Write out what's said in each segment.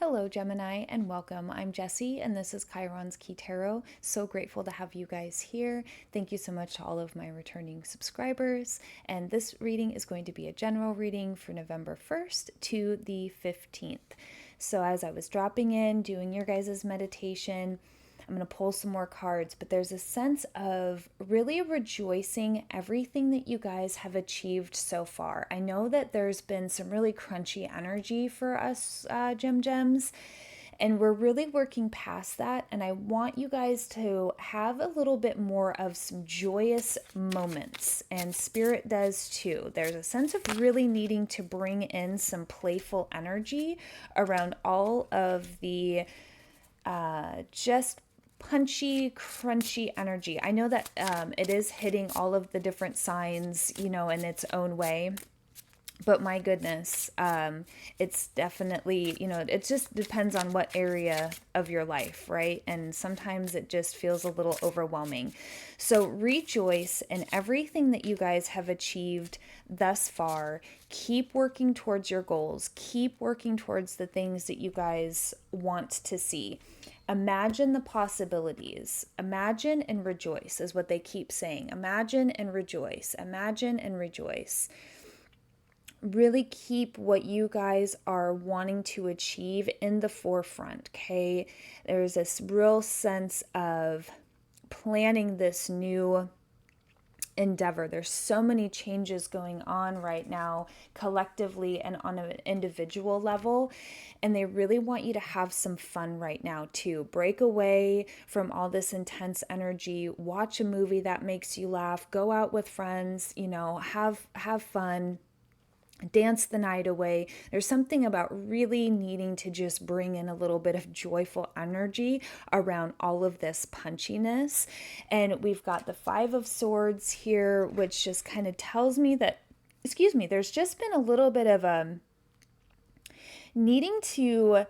Hello, Gemini, and welcome. I'm Jessie, and this is Chiron's Key Tarot. So grateful to have you guys here. Thank you so much to all of my returning subscribers. And this reading is going to be a general reading for November 1st to the 15th. So, as I was dropping in, doing your guys' meditation, I'm going to pull some more cards, but there's a sense of really rejoicing everything that you guys have achieved so far. I know that there's been some really crunchy energy for us Gems, and we're really working past that. And I want you guys to have a little bit more of some joyous moments, and Spirit does too. There's a sense of really needing to bring in some playful energy around all of the just punchy, crunchy energy. I know that it is hitting all of the different signs, in its own way. But my goodness, it's definitely, it just depends on what area of your life, right? And sometimes it just feels a little overwhelming. So rejoice in everything that you guys have achieved thus far. Keep working towards your goals. Keep working towards the things that you guys want to see. Imagine the possibilities. Imagine and rejoice is what they keep saying. Imagine and rejoice. Imagine and rejoice. Really keep what you guys are wanting to achieve in the forefront, okay? There's this real sense of planning this new endeavor. There's so many changes going on right now collectively and on an individual level, and they really want you to have some fun right now too. Break away from all this intense energy, watch a movie that makes you laugh, go out with friends, have fun. Dance the night away. There's something about really needing to just bring in a little bit of joyful energy around all of this punchiness. And we've got the Five of Swords here, which just kind of tells me that, there's just been a little bit of needing to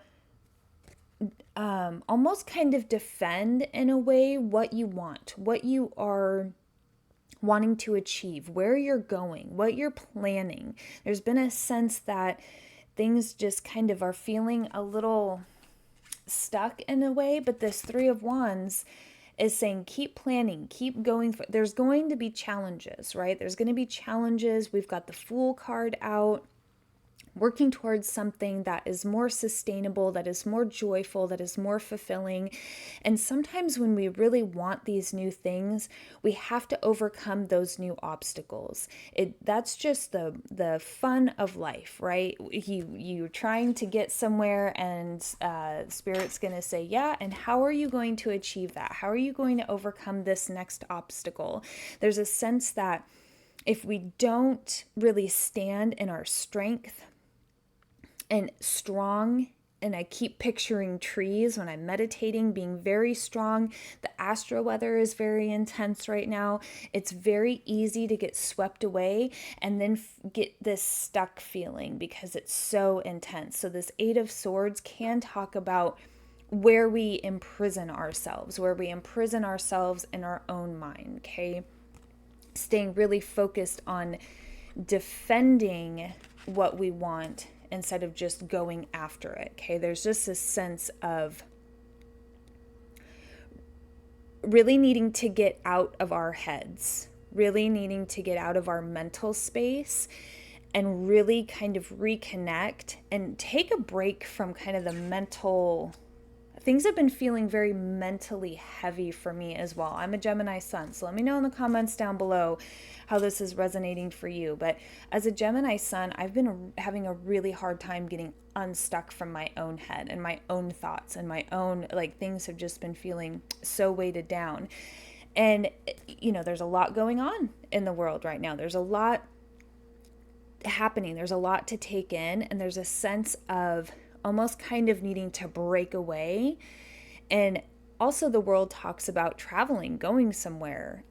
almost kind of defend in a way what you want, what you are wanting to achieve, where you're going, what you're planning. There's been a sense that things just kind of are feeling a little stuck in a way, but this Three of Wands is saying keep planning, keep going. There's going to be challenges, right? There's going to be challenges. We've got the Fool card out. Working towards something that is more sustainable, that is more joyful, that is more fulfilling. And sometimes when we really want these new things, we have to overcome those new obstacles. That's just the fun of life, right? You're trying to get somewhere, and Spirit's going to say, yeah, and how are you going to achieve that? How are you going to overcome this next obstacle? There's a sense that if we don't really stand in our strength, and strong, and I keep picturing trees when I'm meditating being very strong. The astro weather is very intense right now. It's very easy to get swept away and then get this stuck feeling because it's so intense. So this Eight of Swords can talk about where we imprison ourselves, in our own mind, okay? Staying really focused on defending what we want instead of just going after it, okay? There's just a sense of really needing to get out of our heads, really needing to get out of our mental space and really kind of reconnect and take a break from kind of the mental. Things have been feeling very mentally heavy for me as well. I'm a Gemini sun, so let me know in the comments down below how this is resonating for you. But as a Gemini sun, I've been having a really hard time getting unstuck from my own head and my own thoughts and my own, things have just been feeling so weighted down. And, there's a lot going on in the world right now. There's a lot happening. There's a lot to take in, and there's a sense of almost kind of needing to break away. And also the world talks about traveling, going somewhere,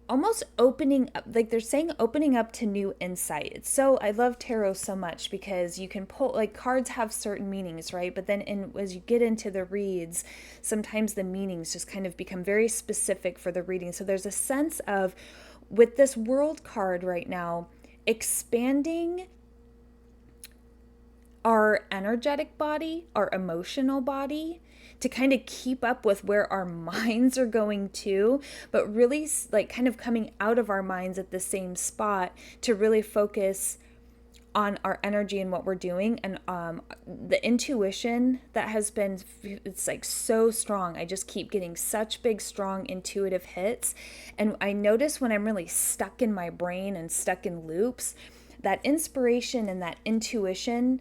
almost opening up, they're saying opening up to new insight. So I love tarot so much because you can pull, cards have certain meanings, right? But then as you get into the reads, sometimes the meanings just kind of become very specific for the reading. So there's a sense of, with this World card right now, expanding our energetic body, our emotional body, to kind of keep up with where our minds are going to, but really like kind of coming out of our minds at the same spot to really focus on our energy and what we're doing. And the intuition that has been, it's like so strong. I just keep getting such big, strong intuitive hits. And I notice when I'm really stuck in my brain and stuck in loops, that inspiration and that intuition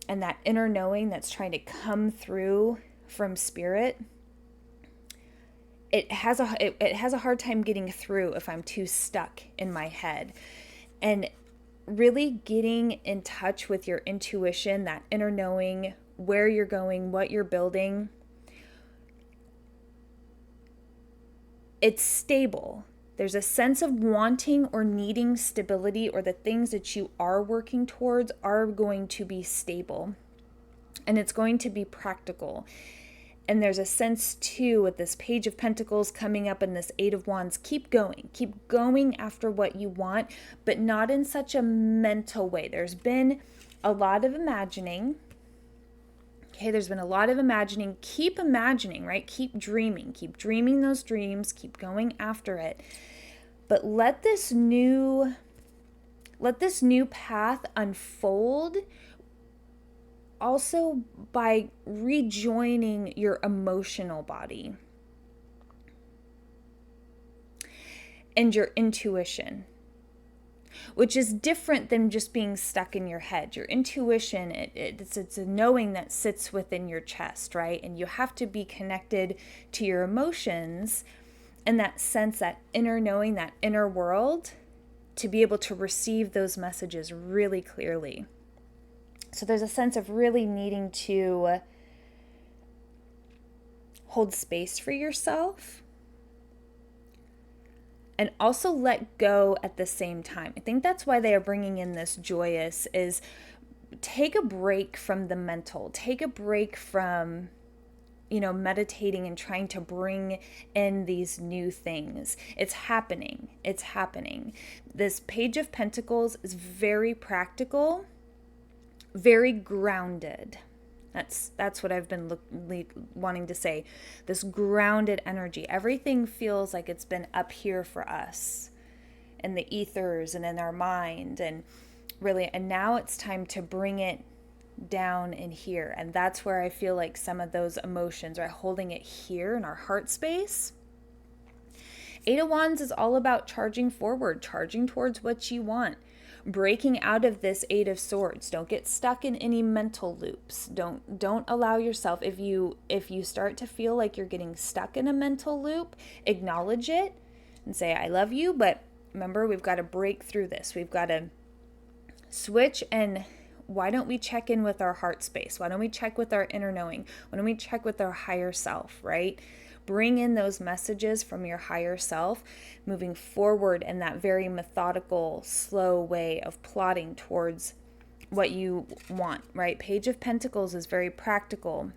and that inner knowing that's trying to come through from spirit, it has a hard time getting through if I'm too stuck in my head. And really getting in touch with your intuition, that inner knowing, where you're going, what you're building, it's stable. There's a sense of wanting or needing stability, or the things that you are working towards are going to be stable, and it's going to be practical. And there's a sense too with this Page of Pentacles coming up and this Eight of Wands, keep going after what you want, but not in such a mental way. There's been a lot of imagining. Okay, there's been a lot of imagining. Keep imagining, right? Keep dreaming those dreams, keep going after it. But let this new path unfold also by rejoining your emotional body and your intuition, which is different than just being stuck in your head. Your intuition, it's a knowing that sits within your chest, right? And you have to be connected to your emotions and that sense, that inner knowing, that inner world, to be able to receive those messages really clearly. So there's a sense of really needing to hold space for yourself and also let go at the same time. I think that's why they are bringing in this joyous, is take a break from the mental, take a break from, meditating and trying to bring in these new things. It's happening. This Page of Pentacles is very practical, very grounded. That's what I've been wanting to say. This grounded energy. Everything feels like it's been up here for us in the ethers and in our mind, and now it's time to bring it down in here. And that's where I feel like some of those emotions are holding it here in our heart space. Eight of Wands is all about charging forward, charging towards what you want. Breaking out of this Eight of Swords. Don't get stuck in any mental loops. Don't allow yourself, if you start to feel like you're getting stuck in a mental loop, acknowledge it and say, I love you, but remember, we've got to break through this. We've got to switch, and why don't we check in with our heart space? Why don't we check with our inner knowing? Why don't we check with our higher self, right? Bring in those messages from your higher self, moving forward in that very methodical, slow way of plotting towards what you want, right? Page of Pentacles is very practical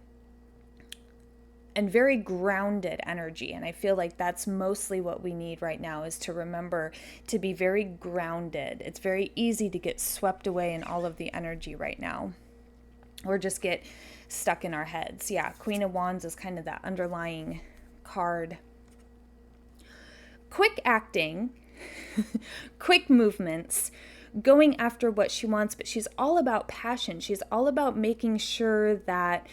and very grounded energy. And I feel like that's mostly what we need right now, is to remember to be very grounded. It's very easy to get swept away in all of the energy right now, or just get stuck in our heads. Yeah, Queen of Wands is kind of that underlying card. Quick acting, quick movements, going after what she wants, but she's all about passion. She's all about making sure that,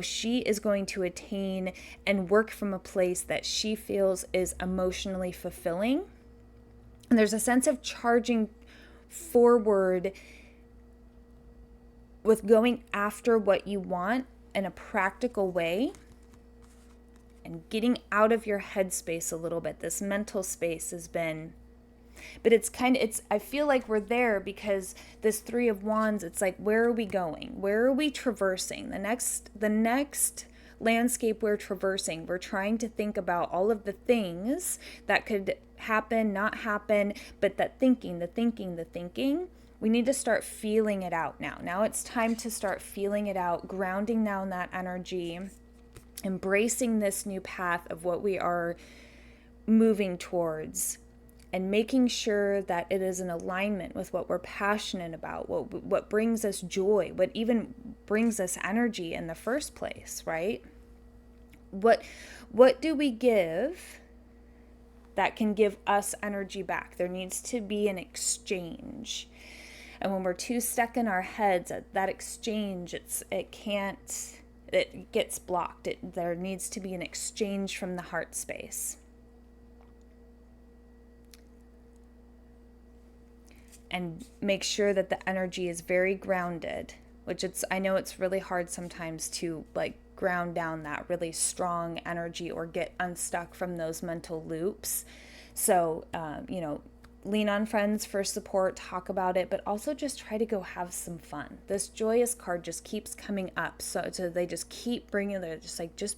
she is going to attain and work from a place that she feels is emotionally fulfilling. And there's a sense of charging forward with going after what you want in a practical way, and getting out of your headspace a little bit. This mental space has been, but I feel like we're there because this Three of Wands, it's like, where are we going? Where are we traversing? The next landscape we're traversing, we're trying to think about all of the things that could happen, not happen, but that the thinking, we need to start feeling it out now. Now it's time to start feeling it out, grounding down that energy, embracing this new path of what we are moving towards, and making sure that it is in alignment with what we're passionate about, what brings us joy, what even brings us energy in the first place, right? What do we give that can give us energy back? There needs to be an exchange. And when we're too stuck in our heads at that exchange, it gets blocked. There needs to be an exchange from the heart space. And make sure that the energy is very grounded, which I know it's really hard sometimes to like ground down that really strong energy or get unstuck from those mental loops. So, lean on friends for support, talk about it, but also just try to go have some fun. This joyous card just keeps coming up. So they just keep bringing it, just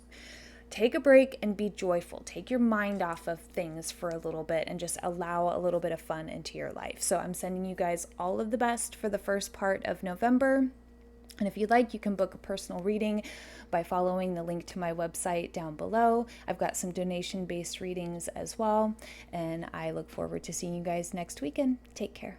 take a break and be joyful. Take your mind off of things for a little bit and just allow a little bit of fun into your life. So I'm sending you guys all of the best for the first part of November. And if you'd like, you can book a personal reading by following the link to my website down below. I've got some donation-based readings as well. And I look forward to seeing you guys next weekend. Take care.